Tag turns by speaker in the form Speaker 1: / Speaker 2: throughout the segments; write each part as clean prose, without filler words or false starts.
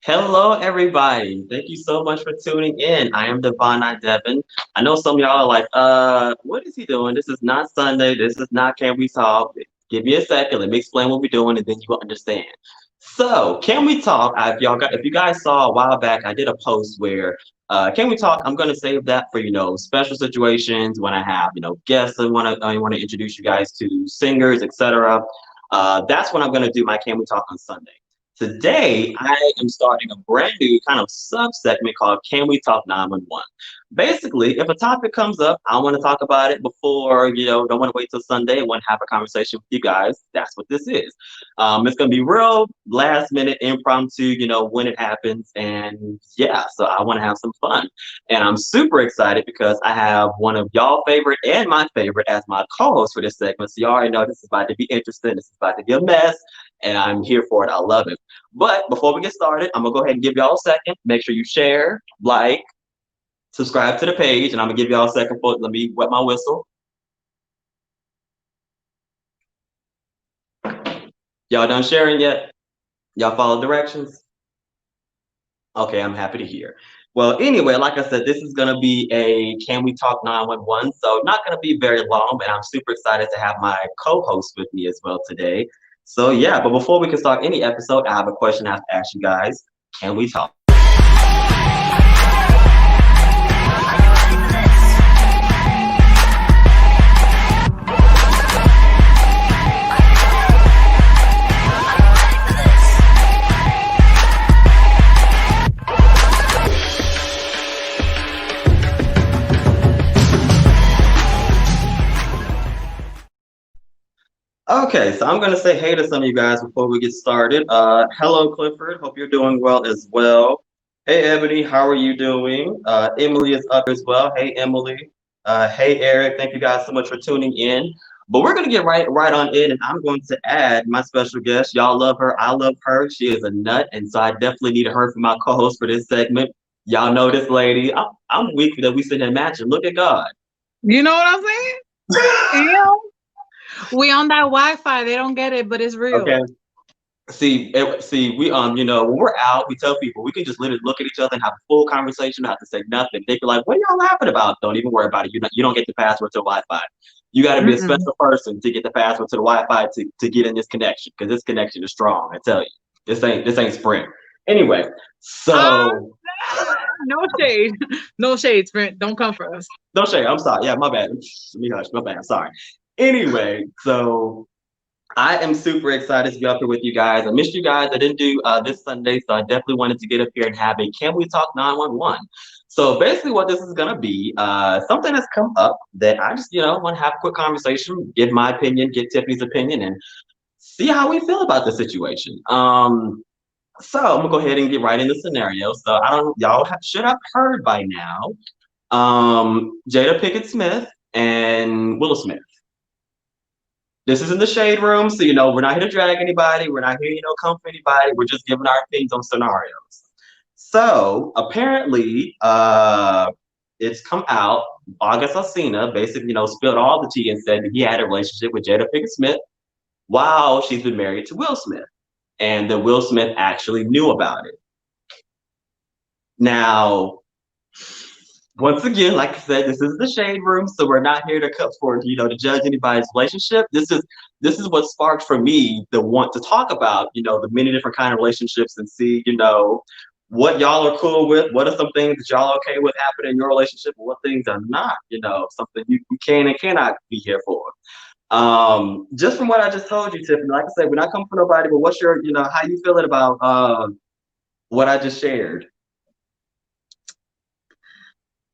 Speaker 1: Hello, everybody. Thank you so much for tuning in. I am Devon, not Devin. I know some of y'all are like, what is he doing? This is not Sunday. This is not Can We Talk? Give me a second. Let me explain what we're doing, and then you will understand. So, Can We Talk? If you guys saw a while back, I did a post where, Can We Talk? I'm gonna save that for special situations when I have guests. I want to introduce you guys to singers, etc. That's when I'm gonna do my Can We Talk on Sunday. Today, I am starting a brand new kind of sub-segment called Can We Talk 911? Basically, if a topic comes up, I want to talk about it before, don't want to wait till Sunday and want to have a conversation with you guys. That's what this is. It's going to be real last minute impromptu, when it happens. And yeah, so I want to have some fun. And I'm super excited because I have one of y'all favorite and my favorite as my co-host for this segment. So you already know this is about to be interesting. This is about to be a mess. And I'm here for it. I love it. But before we get started, I'm gonna go ahead and give y'all a second. Make sure you share, like, subscribe to the page, and I'm gonna give y'all a second for let me wet my whistle. Y'all done sharing yet? Y'all follow directions? Okay, I'm happy to hear. Well, anyway, like I said, this is gonna be a Can We Talk 911? So not gonna be very long, and I'm super excited to have my co-host with me as well today. So yeah, but before we can start any episode, I have a question I have to ask you guys. Can we talk? Okay, so I'm gonna say hey to some of you guys before we get started. Hello, Clifford. Hope you're doing well as well. Hey, Ebony. How are you doing? Emily is up as well. Hey, Emily. Hey, Eric. Thank you guys so much for tuning in. But we're gonna get right on in, and I'm going to add my special guest. Y'all love her. I love her. She is a nut, and so I definitely need her for my co-host for this segment. Y'all know this lady. I'm weak that we sit here matching. Look at God.
Speaker 2: You know what I'm saying? Yeah. We on that Wi-Fi. They don't get it, but it's real.
Speaker 1: Okay. See, we when we're out, we tell people we can just literally look at each other and have a full conversation, not have to say nothing. They be like, "What are y'all laughing about?" Don't even worry about it. You don't get the password to Wi-Fi. You got to be a
Speaker 2: Mm-mm.
Speaker 1: special person to get the password to the Wi-Fi to get in this connection because this connection is strong. I tell you, this ain't Sprint. Anyway,
Speaker 2: Ah,
Speaker 1: so
Speaker 2: no shade. No shade, Sprint. Don't come for us.
Speaker 1: no shade. I'm sorry. Yeah, my bad. Let me hush. My bad. Sorry. Anyway, so I am super excited to be up here with you guys. I missed you guys. I didn't do this Sunday, so I definitely wanted to get up here and have a Can We Talk 911? So basically what this is going to be, something that's come up that I just, want to have a quick conversation, give my opinion, get Tiffany's opinion, and see how we feel about the situation. So I'm going to go ahead and get right into the scenario. So y'all should have heard by now, Jada Pickett Smith and Willow Smith. This is in the shade room, so we're not here to drag anybody. We're not here, come for anybody. We're just giving our opinions on scenarios. So apparently, it's come out. August Alsina basically, spilled all the tea and said that he had a relationship with Jada Pinkett Smith while she's been married to Will Smith, and that Will Smith actually knew about it. Now, once again, like I said, this is the shade room, so we're not here to cut for to judge anybody's relationship. This is what sparked for me the want to talk about the many different kind of relationships and see what y'all are cool with. What are some things that y'all are okay with happening in your relationship, and what things are not something you can and cannot be here for. Just from what I just told you, Tiffany, like I said, we're not coming for nobody, but what's your how you feeling about what I just shared?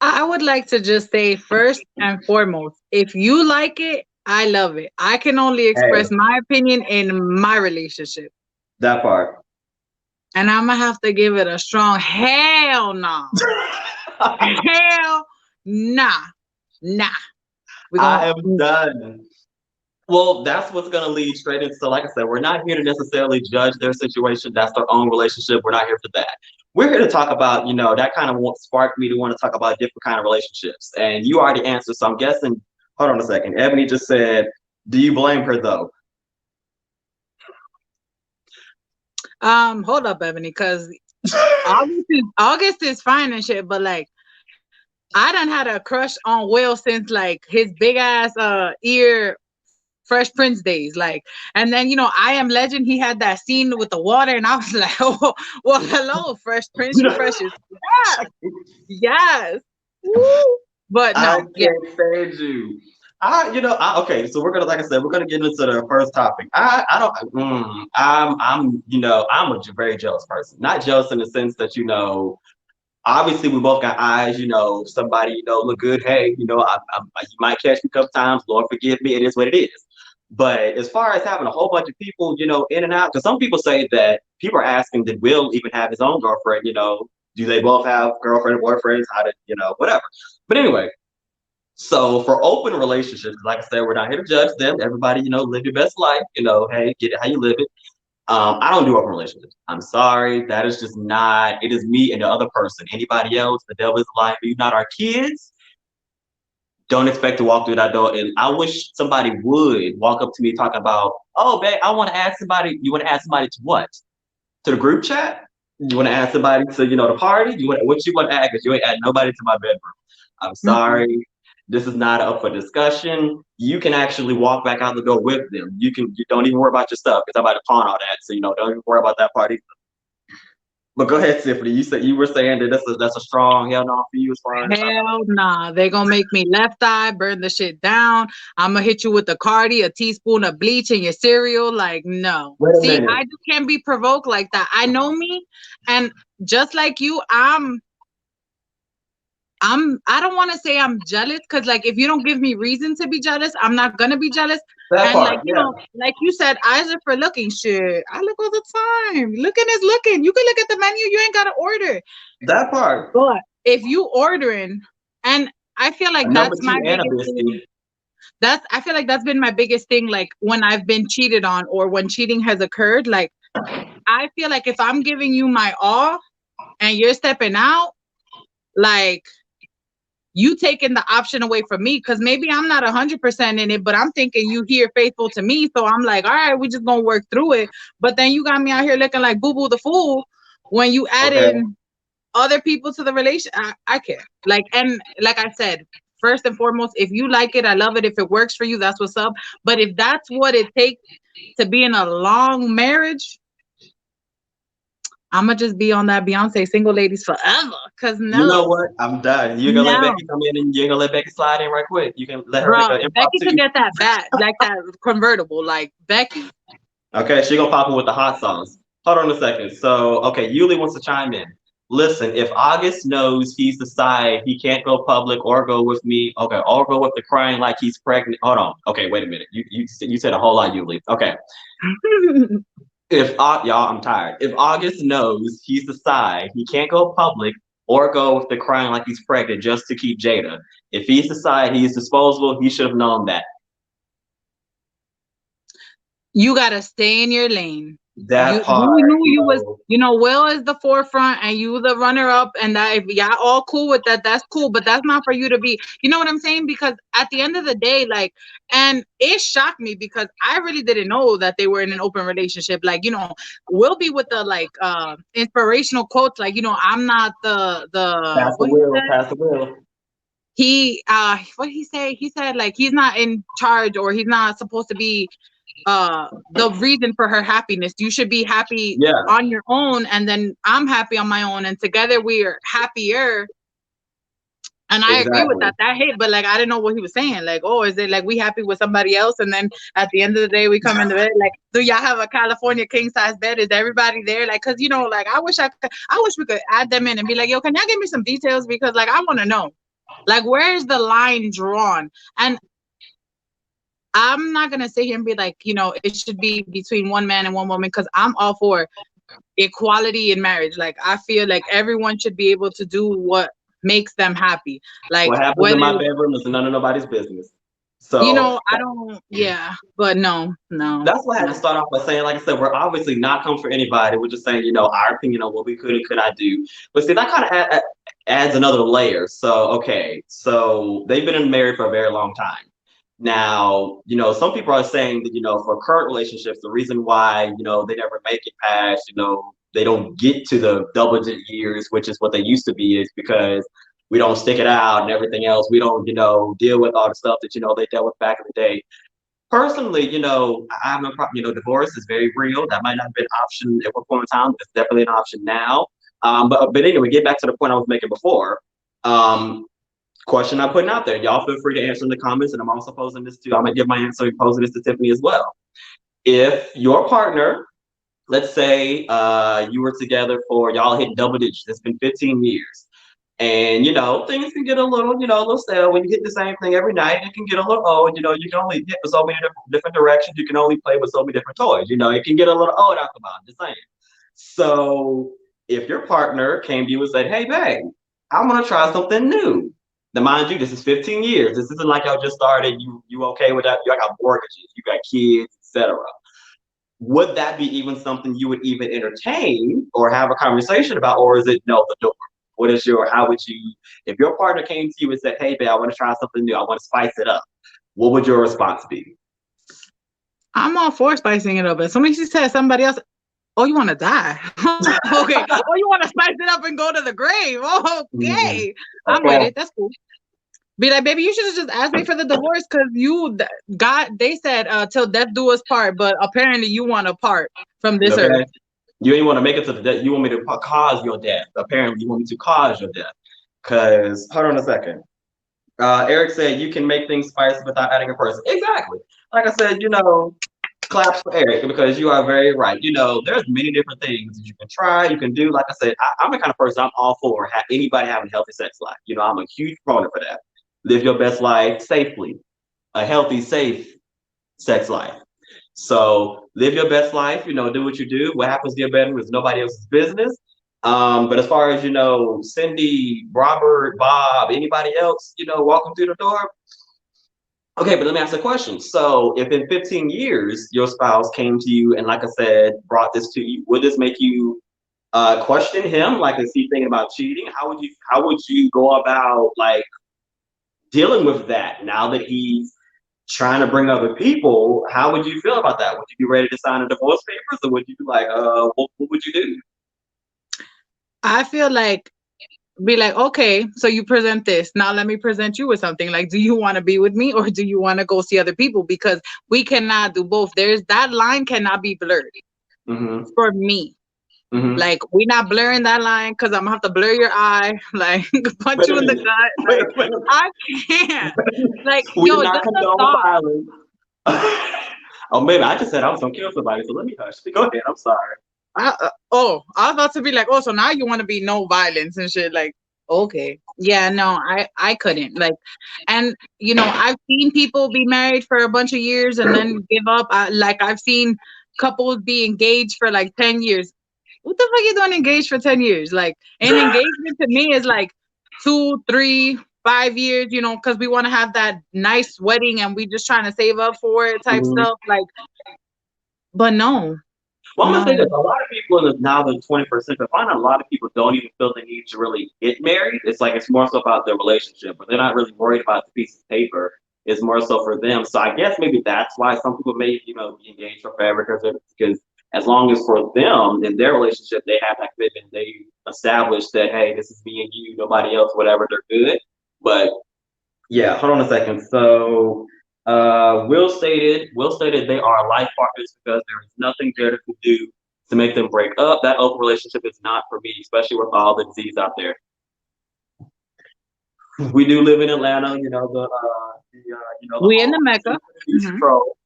Speaker 2: I would like to just say first and foremost, if you like it, I love it. I can only
Speaker 1: Hey,
Speaker 2: express my opinion in my relationship.
Speaker 1: that part.
Speaker 2: And I'm gonna have to give it a strong hell no. Hell nah. Nah. We're gonna
Speaker 1: I am done. Well, that's what's going to lead straight into. So, like I said, we're not here to necessarily judge their situation. That's their own relationship. We're not here for that. We're here to talk about, that kind of sparked me to want to talk about different kind of relationships. And you already answered. So I'm guessing. Hold on a second. Ebony just said, "Do you blame her though?"
Speaker 2: hold up, Ebony, because August is fine and shit, but like I done had a crush on Will since like his big ass ear Fresh Prince days. Like, and then I Am Legend, he had that scene with the water, and I was like, oh, well, hello, Fresh Prince, you precious. Yes, yes. Woo. But
Speaker 1: I
Speaker 2: no, yeah.
Speaker 1: can't stand you. Okay, so we're gonna, like I said, we're gonna get into the first topic. I don't, I'm a very jealous person. Not jealous in the sense that, obviously we both got eyes, somebody, look good. Hey, you might catch me a couple times. Lord forgive me. It is what it is. But as far as having a whole bunch of people, in and out, because some people say that people are asking, did Will even have his own girlfriend? Do they both have girlfriend and boyfriends? How did, whatever. But anyway, so for open relationships, like I said, we're not here to judge them. Everybody, live your best life. Hey, get it how you live it. I don't do open relationships. I'm sorry. That is just not, it is me and the other person. Anybody else, the devil is lying. You not our kids. Don't expect to walk through that door. And I wish somebody would walk up to me talking about, oh, babe, I want to ask somebody. You want to ask somebody to what? To the group chat? You want to ask somebody to, the party? What you want to ask? Because you ain't add nobody to my bedroom. I'm
Speaker 2: Mm-mm.
Speaker 1: sorry. This is not up for discussion. You can actually walk back out the door with them. You don't even worry about your stuff because I'm about to pawn all that. So, don't even worry about that party. But go ahead, Tiffany. You were saying that that's a strong hell no for you as far as
Speaker 2: Hell nah. They gonna make me left eye, burn the shit down. I'm gonna hit you with the Cardi, a teaspoon of bleach in your cereal. Like, no.
Speaker 1: wait a
Speaker 2: See,
Speaker 1: minute.
Speaker 2: I just can't be provoked like that. I know me, and just like you, I don't want to say I'm jealous because like if you don't give me reason to be jealous, I'm not gonna be jealous.
Speaker 1: That
Speaker 2: And like
Speaker 1: part, yeah.
Speaker 2: like you said, eyes are for looking. Shit, I look all the time. Looking is looking. You can look at the menu. You ain't gotta order.
Speaker 1: That part.
Speaker 2: But if you ordering, and I feel
Speaker 1: A
Speaker 2: like
Speaker 1: number
Speaker 2: that's my
Speaker 1: two and a
Speaker 2: biggest thing.
Speaker 1: biscuit.
Speaker 2: I feel like that's been my biggest thing. Like when I've been cheated on or when cheating has occurred. Like I feel like if I'm giving you my all and you're stepping out, like you taking the option away from me because maybe I'm not 100% in it, but I'm thinking you here faithful to me. So I'm like, all right, we just gonna work through it. But then you got me out here looking like Boo Boo the Fool when you add
Speaker 1: Okay.
Speaker 2: in other people to the relation. I care. Like, and like I said, first and foremost, if you like it, I love it. If it works for you, that's what's up. But if that's what it takes to be in a long marriage, I'ma just be on that Beyonce single ladies forever. Cause
Speaker 1: You know
Speaker 2: no,
Speaker 1: what? I'm done. You're gonna let
Speaker 2: no.
Speaker 1: Becky come in and you're gonna let Becky slide in right quick. You can let her make an
Speaker 2: Bro, Becky could
Speaker 1: impromptu.
Speaker 2: get that back, like that convertible, like Becky.
Speaker 1: Okay, she gonna pop in with the hot sauce. Hold on a second. So, okay, Yuli wants to chime in. Listen, if August knows he's decided he can't go public or go with me, okay, or go with the crying like he's pregnant. Hold on. Okay, wait a minute. You said a whole lot, Yuli. Okay. If y'all, I'm tired. If August knows he's decided he can't go public or go with the crying like he's pregnant just to keep Jada. If he's decided he's disposable, he should have known that.
Speaker 2: You gotta stay in your lane.
Speaker 1: That
Speaker 2: You
Speaker 1: part,
Speaker 2: knew you was Will is the forefront and you the runner up and that if y'all all cool with that, that's cool. But that's not for you to be, you know what I'm saying? Because at the end of the day, like, and it shocked me because I really didn't know that they were in an open relationship. Like, Will be with the like inspirational quotes, like, I'm not the
Speaker 1: pass the
Speaker 2: what he
Speaker 1: wheel,
Speaker 2: said.
Speaker 1: pass the wheel.
Speaker 2: What did he say? He said like he's not in charge or he's not supposed to be the reason for her happiness. You should be happy
Speaker 1: Yeah,
Speaker 2: on your own and then I'm happy on my own and together we are happier. And I agree with
Speaker 1: exactly.
Speaker 2: that hit, but like I didn't know what he was saying. Like, oh, is it like we happy with somebody else and then at the end of the day we come in the bed? Like, do y'all have a California king size bed? Is everybody there? Like, cause like I wish we could add them in and be like, yo, can y'all give me some details? Because like I wanna know. Like, where is the line drawn? And I'm not gonna sit here and be like, it should be between one man and one woman because I'm all for equality in marriage. Like I feel like everyone should be able to do what makes them happy. Like
Speaker 1: What happens in
Speaker 2: whether
Speaker 1: my bedroom is none of nobody's business. So
Speaker 2: I don't, yeah, but no, no,
Speaker 1: that's what I had
Speaker 2: no.
Speaker 1: to start off by saying. Like I said, we're obviously not coming for anybody. We're just saying, our opinion on what we could and could not do. But see, that kind of adds another layer. So, okay, so they've been married for a very long time. Now, some people are saying that, for current relationships, the reason why, they never make it past, they don't get to the double digit years, which is what they used to be, is because we don't stick it out and everything else. We don't, deal with all the stuff that they dealt with back in the day. Personally, I have no problem. Divorce is very real. That might not have been an option at one point in time. It's definitely an option now. But anyway, get back to the point I was making before. Um, Question I'm putting out there. Y'all feel free to answer in the comments, and I'm also posing this to. I'm gonna give my answer and posing this to Tiffany as well. If your partner, let's say, you were together for y'all hit double digits. It's been 15 years. And things can get a little stale when you hit the same thing every night. It can get a little old. You can only hit for so many different directions. You can only play with so many different toys. It can get a little old after a while. Just saying. So if your partner came to you and said, "Hey, babe, I want to try something new." Now, mind you, this is 15 years. This isn't like y'all just started. You okay with that? You got mortgages. You got kids, etc. Would that be even something you would even entertain or have a conversation about, or is it no, the door? How would you, if your partner came to you and said, "Hey, babe, I want to try something new. I want to spice it up." What would your response be?
Speaker 2: I'm all for spicing it up. But somebody said somebody else, oh, you want to die? Okay. Oh, you want to spice it up and go to the grave?
Speaker 1: Mm,
Speaker 2: Okay. I'm with
Speaker 1: okay.
Speaker 2: it. That's cool. Be like, baby, you should have just asked me for the divorce because you got, they said, till death do us part, but apparently you want to part from this earth.
Speaker 1: Okay. You ain't want to make it to the death. You want me to cause your death. Apparently, you want me to cause your death. Because, hold on a second. Eric said you can make things spicy without adding a person. Exactly. Like I said, claps for Eric because you are very right. There's many different things that you can try, you can do. Like I said, I'm the kind of person I'm all for anybody having a healthy sex life. I'm a huge proponent for that. Live your best life safely, a healthy, safe sex life. So live your best life. Do what you do. What happens to your bedroom is nobody else's business. But as far as Cindy, Robert, Bob, anybody else, walking through the door, okay, but let me ask a question. So, if in 15 years your spouse came to you and, like I said, brought this to you, would this make you question him? Like, is he thinking about cheating? How would you go about like dealing with that now that he's trying to bring other people? How would you feel about that? Would you be ready to sign a divorce papers, or would you be like, what would you do?
Speaker 2: I feel like, be like, okay, so you present this. Now let me present you with something. Like, do you want to be with me or do you want to go see other people? Because we cannot do both. There's that line cannot be blurred
Speaker 1: Mm-hmm.
Speaker 2: for me.
Speaker 1: Mm-hmm.
Speaker 2: Like, we not blurring that line because I'm gonna have to blur your eye, like punch
Speaker 1: Wait a
Speaker 2: you in the
Speaker 1: minute.
Speaker 2: gut.
Speaker 1: Wait
Speaker 2: Like,
Speaker 1: a minute.
Speaker 2: I can't. Like,
Speaker 1: We do
Speaker 2: yo,
Speaker 1: not
Speaker 2: just the
Speaker 1: condone
Speaker 2: thought.
Speaker 1: violence. Oh, maybe I just said I was gonna kill somebody, so let me hush. Go ahead. I'm sorry.
Speaker 2: I was about to be like, oh, so now you want to be no violence and shit. Like, okay, yeah, no, I couldn't. Like, and I've seen people be married for a bunch of years and then give up. Like, I've seen couples be engaged for like 10 years. What the fuck you doing engaged for 10 years? Like, an engagement to me is like 2, 3, 5 years. Because we want to have that nice wedding and we just trying to save up for it type
Speaker 1: Mhm.
Speaker 2: stuff. Like, but no,
Speaker 1: Well, I'm gonna say
Speaker 2: no.
Speaker 1: this: a lot of people in now the 21st century, I find a lot of people don't even feel the need to really get married. It's like it's more so about their relationship, but they're not really worried about the piece of paper. It's more so for them. So I guess maybe that's why some people may, be engaged for forever because as long as for them in their relationship they have that commitment, they establish that, hey, this is me and you, nobody else, whatever, they're good. But yeah, hold on a second. So, Will stated they are life partners because there is nothing there to do to make them break up. That open relationship is not for me, especially with all the disease out there. We do live in Atlanta, the
Speaker 2: We in
Speaker 1: whole
Speaker 2: the Mecca.
Speaker 1: disease
Speaker 2: Hmm.
Speaker 1: control,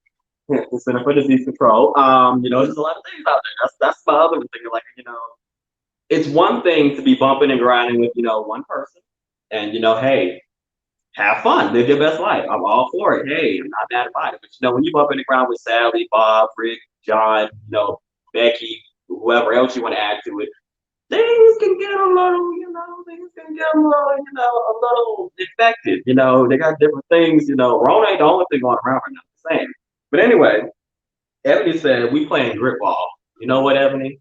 Speaker 1: the Center for Disease Control. There's a lot of things out there. That's my other thing. Like, it's one thing to be bumping and grinding with, one person, and hey, have fun, live your best life. I'm all for it. Hey, I'm not mad about it. But when you bump in the ground with Sally, Bob, Rick, John, Becky, whoever else you want to add to it, things can get a little, a little infected. They got different things. Rona ain't the only thing going around right now. The same. But anyway, Ebony said we playing grip ball. You know what, Ebony?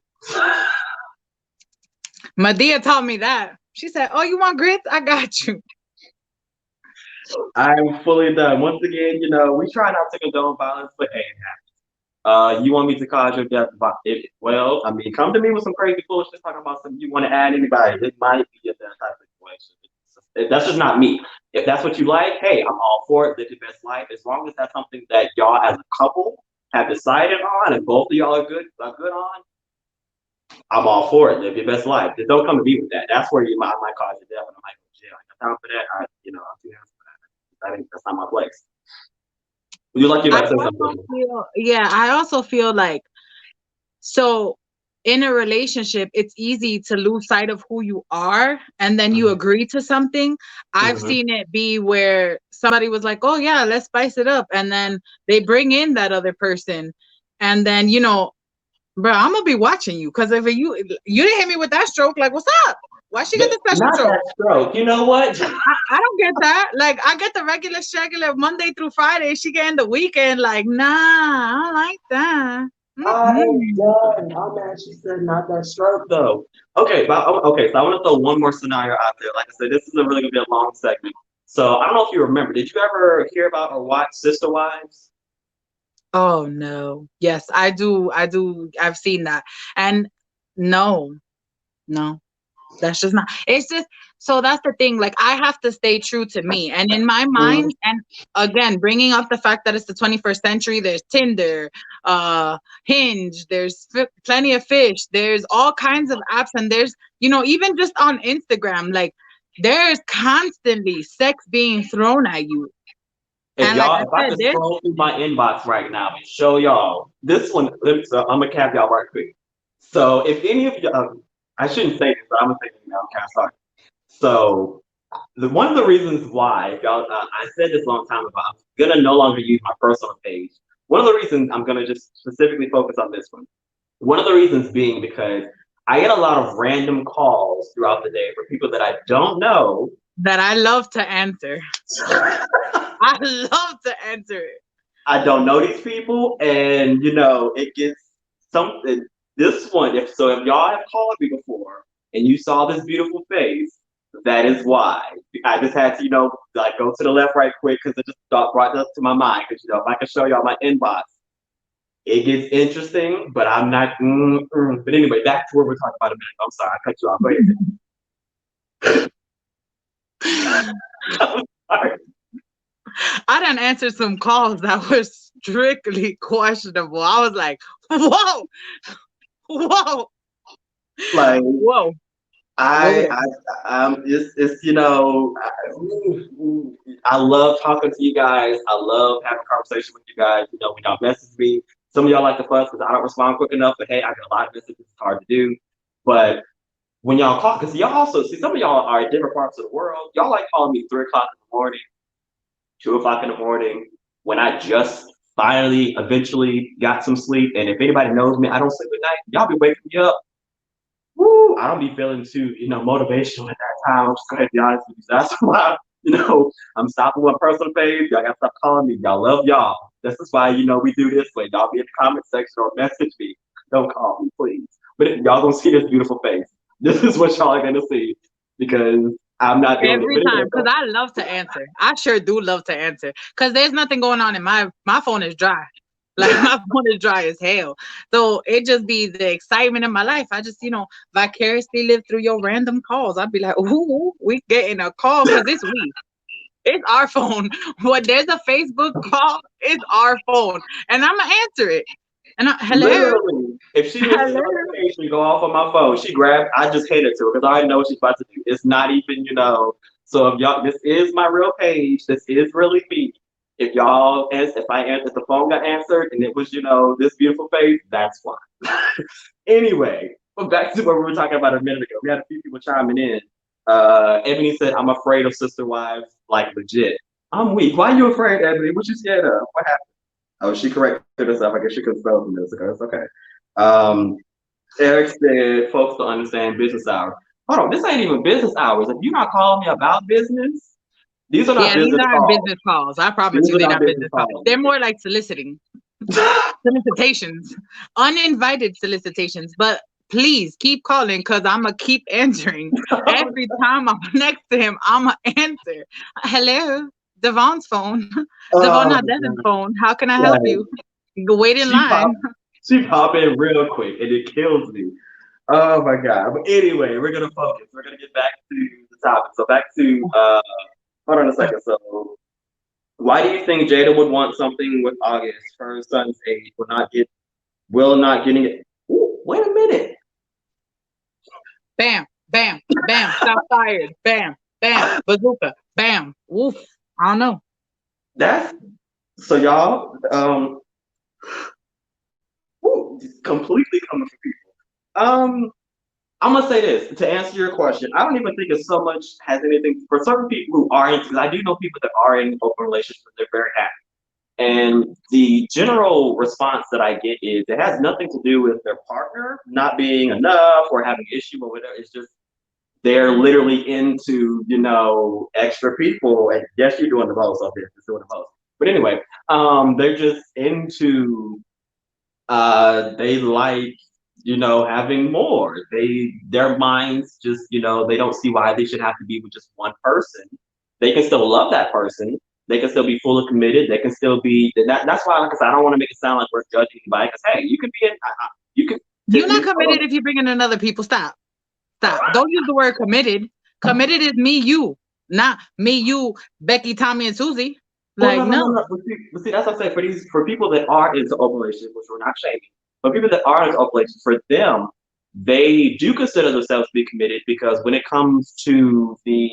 Speaker 2: Medea taught me that. She said, "Oh, you want grits? I got you."
Speaker 1: I'm fully done. Once again, we try not to condone violence, but hey, You want me to cause your death? Well, I mean, come to me with some crazy foolishness talking about something you want to add anybody. It might be a that type of situation. That's just not me. If that's what you like, hey, I'm all for it. Live your best life as long as that's something that y'all as a couple have decided on and both of y'all are good on. I'm all for it. Live your best life. Just don't come to me with that. That's where I might cause your death and I might go to jail. I got time for that. I'm too handsome for that. That's not my place. Would you like you
Speaker 2: I
Speaker 1: about to say
Speaker 2: also
Speaker 1: something?
Speaker 2: feel, yeah, I also feel like, so in a relationship, it's easy to lose sight of who you are and then you agree to something. I've
Speaker 1: Mm-hmm.
Speaker 2: seen it be where somebody was like, oh, yeah, let's spice it up. And then they bring in that other person. And then, bro, I'm going to be watching you because if you didn't hit me with that stroke, like, what's up? Why she get the special
Speaker 1: Not
Speaker 2: stroke?
Speaker 1: that stroke. You know what?
Speaker 2: I don't get that. Like, I get the regular Monday through Friday. She getting the weekend. Like, nah, I don't like that.
Speaker 1: I am
Speaker 2: Mm-mm.
Speaker 1: done. I'm actually said not that stroke though. Okay, so I want to throw one more scenario out there. Like I said, this is a really gonna be a long segment. So I don't know if you remember. Did you ever hear about or watch Sister Wives?
Speaker 2: Oh no. Yes, I do. I do. I've seen that. And no, no, that's just not. It's just, so that's the thing. Like, I have to stay true to me. And in my
Speaker 1: Mm,
Speaker 2: mind, and again, bringing up the fact that it's the 21st century, there's Tinder, Hinge, there's plenty of fish, there's all kinds of apps, and there's, even just on Instagram, like, there's constantly sex being thrown at you. And like I
Speaker 1: if I
Speaker 2: said,
Speaker 1: could
Speaker 2: there's
Speaker 1: scroll through my inbox right now and show y'all this one, so I'm gonna cap y'all right quick. So if any of you, I shouldn't say this, but I'm gonna say it now. I'm kind of sorry. So one of the reasons why, y'all, I said this a long time ago, I'm gonna no longer use my personal page. One of the reasons I'm gonna just specifically focus on this one. One of the reasons being because I get a lot of random calls throughout the day for people that I don't know.
Speaker 2: that I love to answer. I love to answer it.
Speaker 1: I don't know these people, and it gets something. This one, if y'all have called me before and you saw this beautiful face, that is why. I just had to, like go to the left right quick because it just brought this to my mind. Because if I can show y'all my inbox, it gets interesting. But I'm not. But anyway, back to what we're talking about a minute. I'm sorry, I cut you off. Go ahead. Sorry.
Speaker 2: I done answered some calls that were strictly questionable. I was like, whoa, whoa,
Speaker 1: Like
Speaker 2: whoa. What was
Speaker 1: I, it's I love talking to you guys. I love having conversation with you guys. When y'all message me, some of y'all like to fuss because I don't respond quick enough. But hey, I get a lot of messages. It's hard to do. But when y'all call, because y'all also see some of y'all are in different parts of the world. Y'all like calling me 3 o'clock in the morning, 2 o'clock in the morning, when I just finally, eventually got some sleep. And if anybody knows me, I don't sleep at night. Y'all be waking me up. Woo, I don't be feeling too, motivational at that time. I'm just gonna be honest with you. So that's why, I'm stopping my personal page. Y'all gotta stop calling me. Y'all love y'all. This is why, we do this way. Y'all be in the comment section or message me. Don't call me, please. But y'all gonna see this beautiful face. This is what y'all are gonna see because I'm not doing it.
Speaker 2: every
Speaker 1: But anyway,
Speaker 2: time? Because I love to answer. I sure do love to answer. Because there's nothing going on in my phone is dry. Like, my phone is dry as hell. So it just be the excitement in my life. I just, vicariously live through your random calls. I'd be like, ooh, we getting a call because it's we. It's our phone. When there's a Facebook call, it's our phone. And I'm gonna answer it. And hello.
Speaker 1: literally, if she misses a
Speaker 2: Hello.
Speaker 1: notification go off on my phone, she grabs. I just hate it to her because I know what she's about to do. It's not even, So if y'all, this is my real page. This is really me. If y'all, if I answer, if the phone got answered and it was, this beautiful face, that's why. Anyway, but back to what we were talking about a minute ago. We had a few people chiming in. Ebony said, "I'm afraid of sister wives, like legit. I'm weak. Why are you afraid, Ebony? What you scared of? What happened?" Oh, she corrected herself. I guess she couldn't spell from this. Okay, it's okay. Um, Eric said, folks don't understand business hours. Hold on, this ain't even business hours. If you're not calling me about business, these are not
Speaker 2: Yeah, these
Speaker 1: business
Speaker 2: aren't
Speaker 1: calls.
Speaker 2: business calls. I promise
Speaker 1: These
Speaker 2: you,
Speaker 1: are
Speaker 2: they're
Speaker 1: not
Speaker 2: not
Speaker 1: business
Speaker 2: business calls.
Speaker 1: calls.
Speaker 2: They're more like soliciting, solicitations, uninvited solicitations. But please keep calling because I'm gonna keep answering. Every time I'm next to him, I'm gonna answer. Hello, Devon's phone. Devon,
Speaker 1: Oh,
Speaker 2: not Devin's phone. How can I help
Speaker 1: right.
Speaker 2: you? Wait in
Speaker 1: She
Speaker 2: line.
Speaker 1: pop, she pop in real quick, and it kills me. Oh my god! But anyway, we're gonna focus. We're gonna get back to the topic. So back to hold on a second. So why do you think Jada would want something with August? Her son's age will not getting it. Ooh, wait a minute.
Speaker 2: Bam, bam, bam. Stop fired. Bam, bam. Bazooka. Bam. Woof. I don't know.
Speaker 1: That's so y'all. Ooh, just completely coming from people. I'm gonna say this to answer your question. I don't even think it so much has anything for certain people who are in. Because I do know people that are in open relationships. They're very happy. And the general response that I get is it has nothing to do with their partner not being enough or having issue or whatever. It's just they're literally into, extra people. And yes, you're doing the most of this, it's doing the most. But anyway, they're just into they like, having more. Their minds just, they don't see why they should have to be with just one person. They can still love that person. They can still be fully committed. They can still be that's why, like I said, I don't want to make it sound like we're judging anybody because hey, you can be in you can
Speaker 2: You're not
Speaker 1: Tiffany, hold
Speaker 2: committed
Speaker 1: on.
Speaker 2: if you're bringing in other people. Stop. Stop. Don't use the word committed. Committed is me, you, not me, you, Becky, Tommy, and Susie.
Speaker 1: Well,
Speaker 2: Like,
Speaker 1: no, no,
Speaker 2: no.
Speaker 1: no, no. But see, that's what I'm saying. For people that are into open relationships, which we're not shaming, but people that are into open relationships, for them, they do consider themselves to be committed because when it comes to the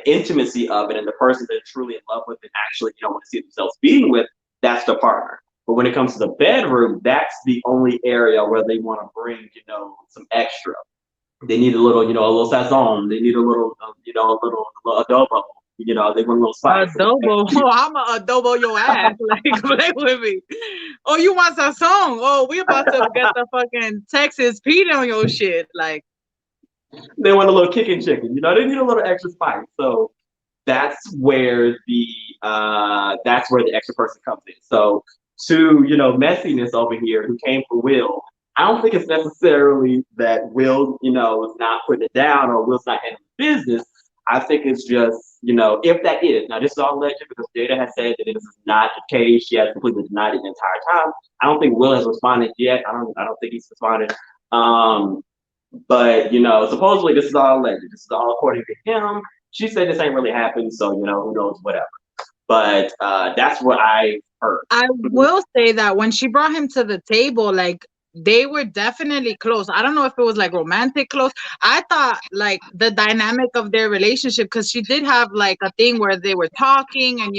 Speaker 1: intimacy of it and the person they're truly in love with and actually want to see themselves being with, that's the partner. But when it comes to the bedroom, that's the only area where they want to bring some extra. They need a little sazon. They need a little, a little adobo. They want a little spice. So
Speaker 2: Adobo. Oh, I'm a adobo your ass. Like, play with me. Oh, you want some song? Oh, we about to get the fucking Texas Pete on your shit. Like,
Speaker 1: they want a little kicking chicken. They need a little extra spice. So that's where the extra person comes in. So to messiness over here who came from Will, I don't think it's necessarily that Will is not putting it down or Will's not handling business. I think it's just if that is now this is all alleged because Jada has said that it is not the case. She has completely denied it the entire time. I don't think Will has responded yet. I don't think he's responded. Um, but supposedly this is all alleged. This is all according to him. She said this ain't really happened, so who knows, whatever. But that's what I heard.
Speaker 2: I will say that when she brought him to the table, like they were definitely close. I don't know if it was like romantic close. I thought like the dynamic of their relationship because she did have like a thing where they were talking and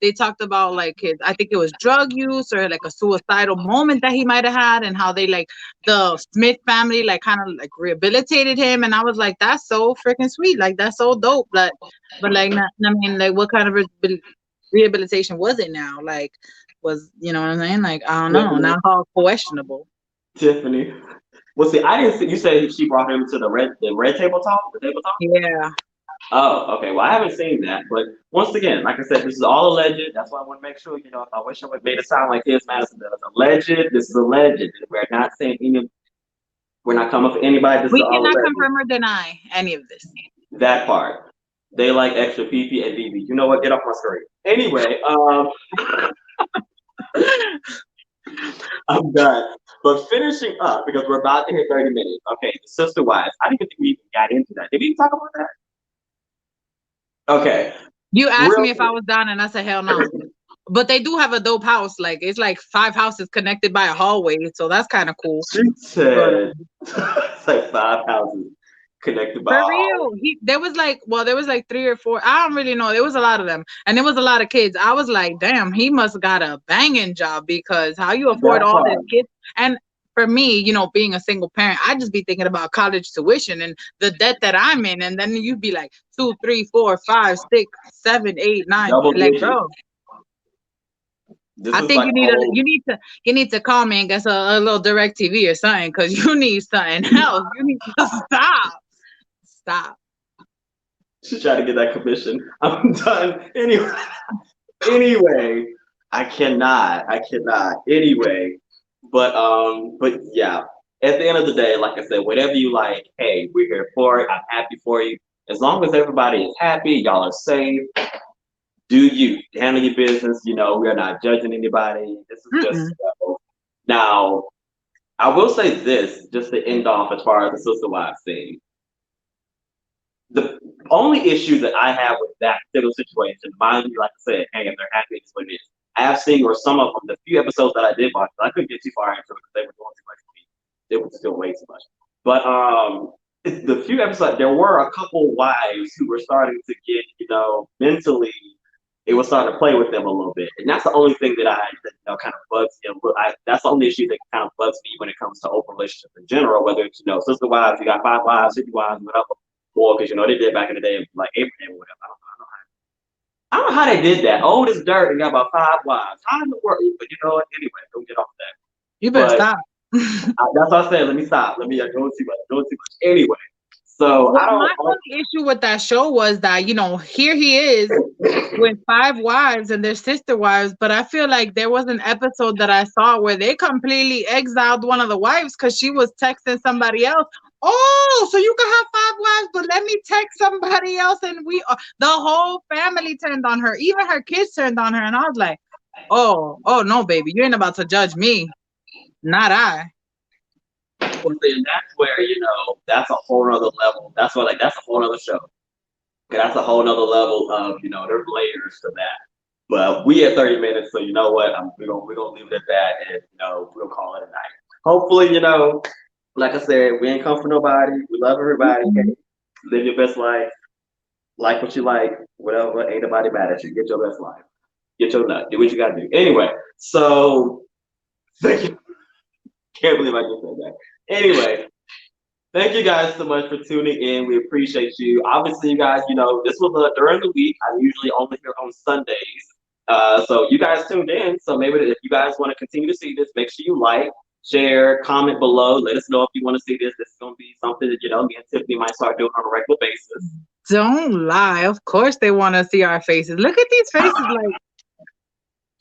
Speaker 2: they talked about like his I think it was drug use or like a suicidal moment that he might have had and how they like the Smith family like kind of like rehabilitated him and I was like that's so freaking sweet like that's so dope but like I mean like what kind of rehabilitation was it now? Like, was what I'm saying? Like, I don't know.
Speaker 1: Tiffany,
Speaker 2: Now how questionable.
Speaker 1: Tiffany. Well, see, I didn't see. You said she brought him to the red table talk, the table talk.
Speaker 2: Yeah.
Speaker 1: Oh, okay. Well, I haven't seen that, but once again, like I said, this is all alleged. That's why I want to make sure. I wish I would made it sound like his Madison. That it's alleged. This is alleged. We're not saying any. We're not coming for anybody. This is
Speaker 2: We
Speaker 1: all
Speaker 2: cannot
Speaker 1: alleged.
Speaker 2: confirm or deny any of this.
Speaker 1: That part. They like extra PP and BB. You know what? Get off my screen. Anyway, I'm done. But finishing up because we're about to hit 30 minutes. Okay, the sister wives. I didn't even think we even got into that. Did we even talk about that? Okay,
Speaker 2: You asked
Speaker 1: real
Speaker 2: me if I
Speaker 1: quick.
Speaker 2: was down and I said hell no. But they do have a dope house. Like it's like 5 houses connected by a hallway. So that's kind of cool.
Speaker 1: She
Speaker 2: But
Speaker 1: said it's like 5 houses connected by
Speaker 2: for
Speaker 1: a hallway.
Speaker 2: real, there was like 3 or 4. I don't really know. There was a lot of them, and there was a lot of kids. I was like, damn, he must got a banging job because how you afford
Speaker 1: That
Speaker 2: all this
Speaker 1: part.
Speaker 2: kids? And for me, being a single parent, I just be thinking about college tuition and the debt that I'm in, and then you'd be like 2, 3, 4, 5, 6, 7, 8, 9,
Speaker 1: Double
Speaker 2: like
Speaker 1: digits.
Speaker 2: bro.
Speaker 1: This
Speaker 2: I
Speaker 1: is
Speaker 2: think
Speaker 1: like
Speaker 2: you need a
Speaker 1: old.
Speaker 2: you need to call me and get a little direct TV or something because you need something else. You need to stop.
Speaker 1: She tried to get that commission. I'm done. Anyway, I cannot. I cannot. Anyway, but yeah. At the end of the day, like I said, whatever you like, hey, we're here for it. I'm happy for you. As long as everybody is happy, y'all are safe. do you handle your business. We are not judging anybody. This is just
Speaker 2: Mm-mm.
Speaker 1: now. I will say this, just to end off as far as the sister wives thing. The only issue that I have with that particular situation, mind you, like I said, hey, if they're happy, it's what it is. I have seen, or some of them, the few episodes that I did watch, I couldn't get too far into it because they were doing too much for me. It was still way too much. But the few episodes, there were a couple wives who were starting to get, mentally, it was starting to play with them a little bit, and that's the only thing that kind of bugs me. That's the only issue that kind of bugs me when it comes to open relationships in general. Whether it's sister wives, you got 5 wives, 50 wives, whatever, or because they did back in the day, like Abraham or whatever. I don't know how they did that. Old as dirt and got about 5 wives. How in the world? But you know what? Anyway, don't get off that.
Speaker 2: You better
Speaker 1: But
Speaker 2: stop.
Speaker 1: that's what I said. Let me stop. Let me doing too much. Doing too much. Anyway, so
Speaker 2: Well, my only issue with that show was that, here he is with 5 wives and their sister wives, but I feel like there was an episode that I saw where they completely exiled one of the wives because she was texting somebody else. Oh, so you can have 5 wives, but let me text somebody else, and the whole family turned on her, even her kids turned on her, and I was like, oh no, baby, you ain't about to judge me, not I.
Speaker 1: and that's where that's a whole other level. That's what that's a whole other show. That's a whole other level of there's layers to that. But we at 30 minutes, so you know what? We're gonna leave it at that, and we'll call it a night. Hopefully, like I said, we ain't come for nobody. We love everybody.
Speaker 2: Mhm.
Speaker 1: Live your best life. Like what you like. Whatever. Ain't nobody mad at you. Get your best life. Get your nut. Do what you gotta do. Anyway, so thank you. Can't believe I just said that. Anyway, thank you guys so much for tuning in. We appreciate you. Obviously, you guys, this was during the week. I'm usually only here on Sundays. So you guys tuned in. So maybe if you guys want to continue to see this, make sure you like, share, comment below. Let us know if you want to see this. This is going to be something that, me and Tiffany might start doing on a regular basis.
Speaker 2: Don't lie. Of course they want to see our faces. Look at these faces. Like,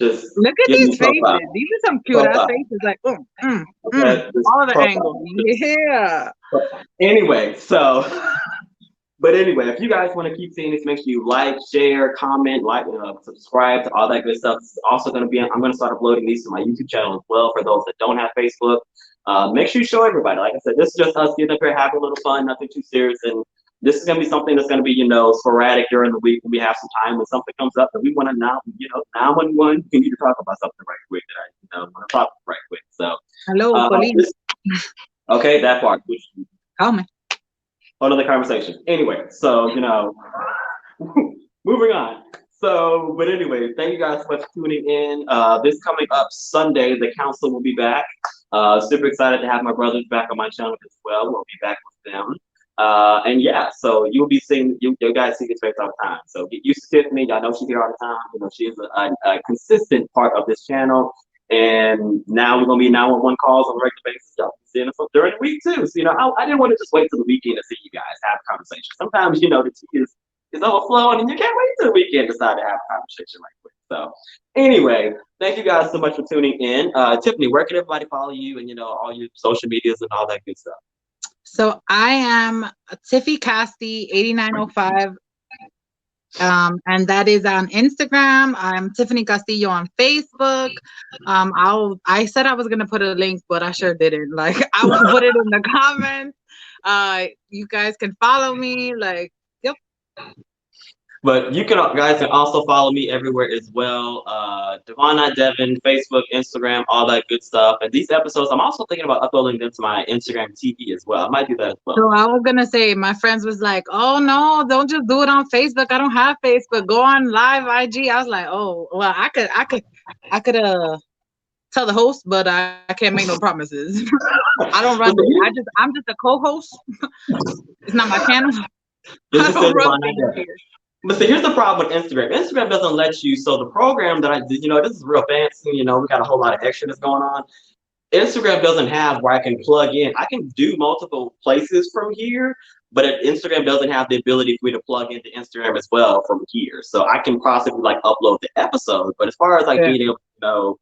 Speaker 1: Just
Speaker 2: look at
Speaker 1: give me
Speaker 2: these
Speaker 1: a
Speaker 2: faces.
Speaker 1: profile.
Speaker 2: These are some cute ass faces. Like,
Speaker 1: Okay, just
Speaker 2: all the angles.
Speaker 1: profile.
Speaker 2: Yeah.
Speaker 1: Anyway, so but anyway, if you guys want to keep seeing this, make sure you like, share, comment, subscribe to all that good stuff. It's also going to be, I'm going to start uploading these to my YouTube channel as well for those that don't have Facebook. Make sure you show everybody. Like I said, this is just us getting up here, having a little fun, nothing too serious. And this is going to be something that's going to be, sporadic during the week when we have some time. When something comes up that we want to 911, we need to talk about something right quick that I, want to talk right quick. So,
Speaker 2: Hello, police.
Speaker 1: Okay, that part.
Speaker 2: Call me.
Speaker 1: Whole other conversation. Anyway, so moving on. So, but anyway, thank you guys so much for tuning in. This coming up Sunday, the council will be back. Super excited to have my brothers back on my channel as well. We'll be back with them. And yeah, so you'll be seeing you guys see this face all the time. So get used to Tiffany. Y'all know she's here all the time. She is a consistent part of this channel. And now we're gonna be 911 calls on a regular basis. Y'all be seeing us during the week too. So I didn't want to just wait till the weekend to see you guys have a conversation. Sometimes the tea is overflowing, and you can't wait till the weekend to decide to have a conversation right quick. So anyway, thank you guys so much for tuning in. Tiffany, where can everybody follow you and all your social medias and all that good stuff?
Speaker 2: So I am Tiffy Casti 8905. And that is on Instagram. I'm Tiffany Castillo on Facebook. I said I was gonna put a link, but I sure didn't. Like, I will put it in the comments. You guys can follow me. Like, yep.
Speaker 1: But you guys can also follow me everywhere as well. Devon Devin, Facebook, Instagram, all that good stuff. And these episodes, I'm also thinking about uploading them to my Instagram TV as well. I might do that as well.
Speaker 2: So I was gonna say, my friends was like, "Oh no, don't just do it on Facebook. I don't have Facebook. Go on live IG." I was like, "Oh, well, I could tell the host, but I can't make no promises. I don't run it. I'm just a co-host. It's not my channel. I don't run things here."
Speaker 1: But see, here's the problem with Instagram. Instagram doesn't let you. So the program that I did, this is real fancy. We got a whole lot of extras going on. Instagram doesn't have where I can plug in. I can do multiple places from here, but Instagram doesn't have the ability for me to plug into Instagram as well from here. So I can possibly upload the episode, but as far as being able to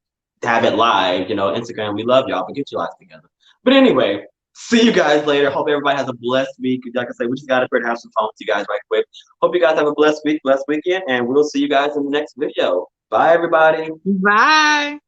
Speaker 1: have it live, Instagram, we love y'all, but get your lives together. But anyway, See you guys later. Hope everybody has a blessed week. Like I said, we just got up here to have some fun with you guys right quick. Hope you guys have a blessed week, blessed weekend, and we'll see you guys in the next video. Bye, everybody.
Speaker 2: Bye.